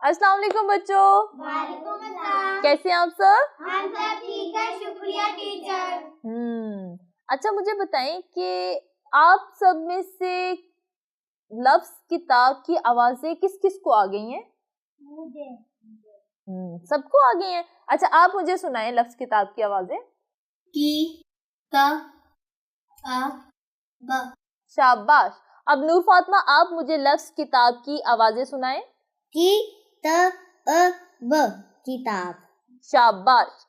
अस्सलाम वालेकुम बच्चों। वालेकुम अस्सलाम। कैसे हैं आप सब? हम सब ठीक है, शुक्रिया टीचर। अच्छा मुझे बताएं कि आप सब में से लफ्ज किताब की आवाजें किस किस को आ गई हैं? मुझे सबको आ गई हैं। अच्छा आप मुझे सुनाएं लफ्ज किताब की आवाजें। की ता आ ब। शाबाश। अब नूर फातिमा आप मुझे लफ्ज किताब की आवाजें सुनाएं। की ता अ ब किताब। शाबाश।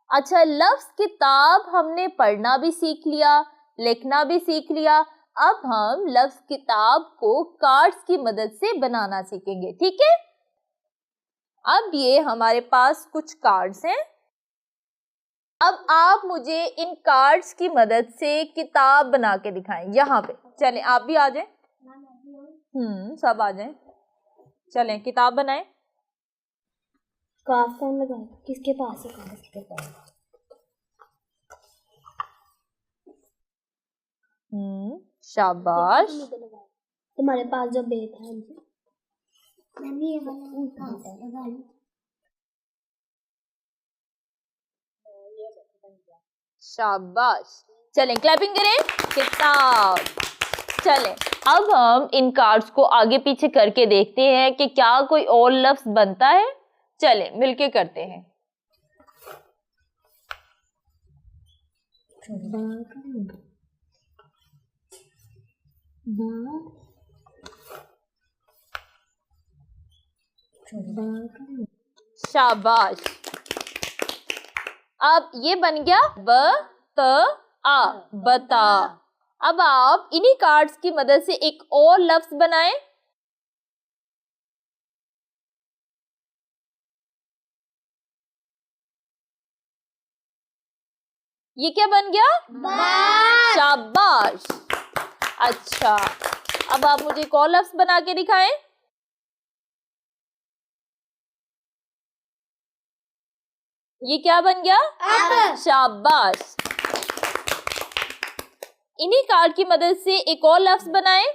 अच्छा लफ्ज किताब हमने पढ़ना भी सीख लिया, लिखना भी सीख लिया। अब हम लफ्ज किताब को कार्ड्स की मदद से बनाना सीखेंगे, ठीक है? अब ये हमारे पास कुछ कार्ड्स हैं। अब आप मुझे इन कार्ड्स की मदद से किताब बना के दिखाएं। यहाँ पे चलें, आप भी आ जाएं। सब आ जाएं। चलें किताब बनाएं। काफ कौन लगाए? किसके पास है काफ? किसके पास? शाबाश। तुम्हारे पास जो बेट है मैंने ये वाला शाबाश। चलें क्लैपिंग करें। किताब। चलें अब हम इन कार्ड्स को आगे पीछे करके देखते हैं कि क्या कोई और लफ्ज बनता है। चलें मिलके करते हैं। शाबाश। अब ये बन गया ब त आ, बता। अब आप इन्हीं कार्ड्स की मदद से एक और लफ्ज बनाएं। ये क्या बन गया? बात। शाबाश। अच्छा अब आप मुझे एक और लफ्ज बना के दिखाएं। ये क्या बन गया? अब। शाबाश। इन्हीं कार्ड की मदद से एक और लफ्ज बनाएं।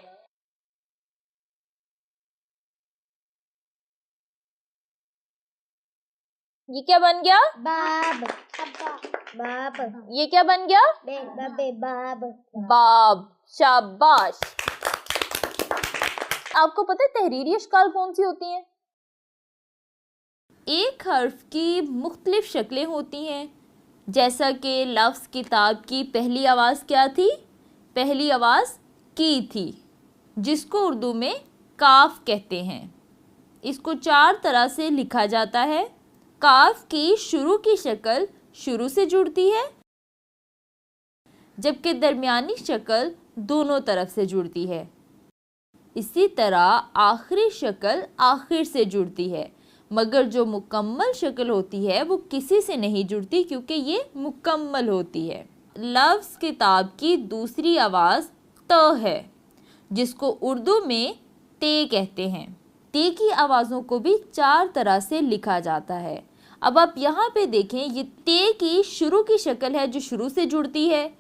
ये क्या बन गया? बाब। बाब। ये क्या बन गया? बाब। बाब। शाबाश। आपको पता है तहरीरी अशकाल कौन सी होती हैं? एक हर्फ की मुख्तलिफ शक्लें होती हैं। जैसा कि लफ्ज़ किताब की पहली आवाज़ क्या थी? पहली आवाज़ की थी, जिसको उर्दू में काफ कहते हैं। इसको 4 तरह से लिखा जाता है। काफ की शुरू की शक्ल शुरू से जुड़ती है, जबकि दरमियानी शक्ल दोनों तरफ से जुड़ती है। इसी तरह आखिरी शक्ल आखिर से जुड़ती है, मगर जो मुकम्मल शक्ल होती है वो किसी से नहीं जुड़ती, क्योंकि ये मुकम्मल होती है। लफ्ज़ किताब की दूसरी आवाज़ त है, जिसको उर्दू में ते कहते हैं। ते की आवाज़ों को भी 4 तरह से लिखा जाता है। अब आप यहाँ पे देखें, ये ते की शुरू की शक्ल है जो शुरू से जुड़ती है,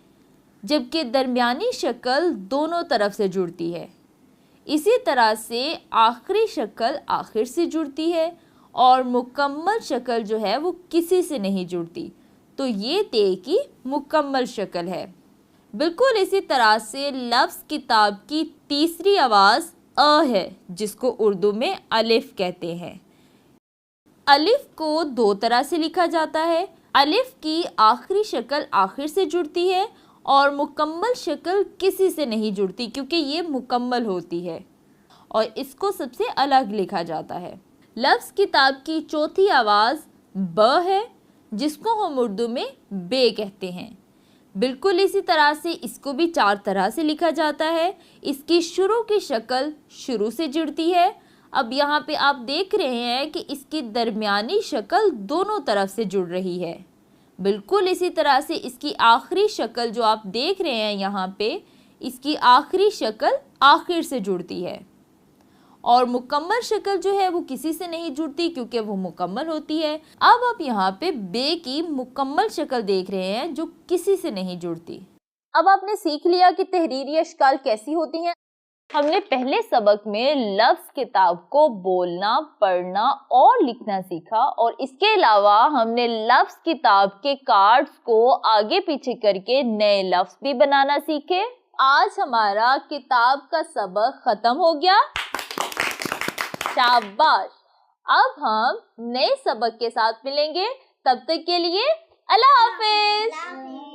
जबकि दरमियानी शक्ल दोनों तरफ से जुड़ती है। इसी तरह से आखिरी शक्ल आखिर से जुड़ती है और मुकम्मल शक्ल जो है वो किसी से नहीं जुड़ती। तो ये ते की मुकम्मल शक्ल है। बिल्कुल इसी तरह से लफ्ज़ किताब की तीसरी आवाज़ अ है, जिसको उर्दू में अलिफ कहते हैं। अलिफ को 2 तरह से लिखा जाता है। अलिफ की आखिरी शक्ल आखिर से जुड़ती है और मुकम्मल शक्ल किसी से नहीं जुड़ती, क्योंकि ये मुकम्मल होती है और इसको सबसे अलग लिखा जाता है। लफ्ज़ किताब की चौथी आवाज़ ब है, जिसको हम उर्दू में बे कहते हैं। बिल्कुल इसी तरह से इसको भी 4 तरह से लिखा जाता है। इसकी शुरू की शक्ल शुरू से जुड़ती है। अब यहाँ पे आप देख रहे हैं कि इसकी दरमियानी शक्ल दोनों तरफ से जुड़ रही है। बिल्कुल इसी तरह से इसकी आखिरी शक्ल जो आप देख रहे हैं यहाँ पे, इसकी आखिरी शक्ल आखिर से जुड़ती है और मुकम्मल शक्ल जो है वो किसी से नहीं जुड़ती, क्योंकि वो मुकम्मल होती है। अब आप यहाँ पे बे की मुकम्मल शक्ल देख रहे हैं जो किसी से नहीं जुड़ती। अब आपने सीख लिया कि तहरीरी अशकाल कैसी होती हैं। हमने पहले सबक में लफ्ज किताब को बोलना, पढ़ना और लिखना सीखा और इसके अलावा हमने लफ्ज किताब के कार्ड्स को आगे पीछे करके नए लफ्ज भी बनाना सीखे। आज हमारा किताब का सबक खत्म हो गया। शाबाश। अब हम नए सबक के साथ मिलेंगे। तब तक के लिए अल्लाह हाफिज।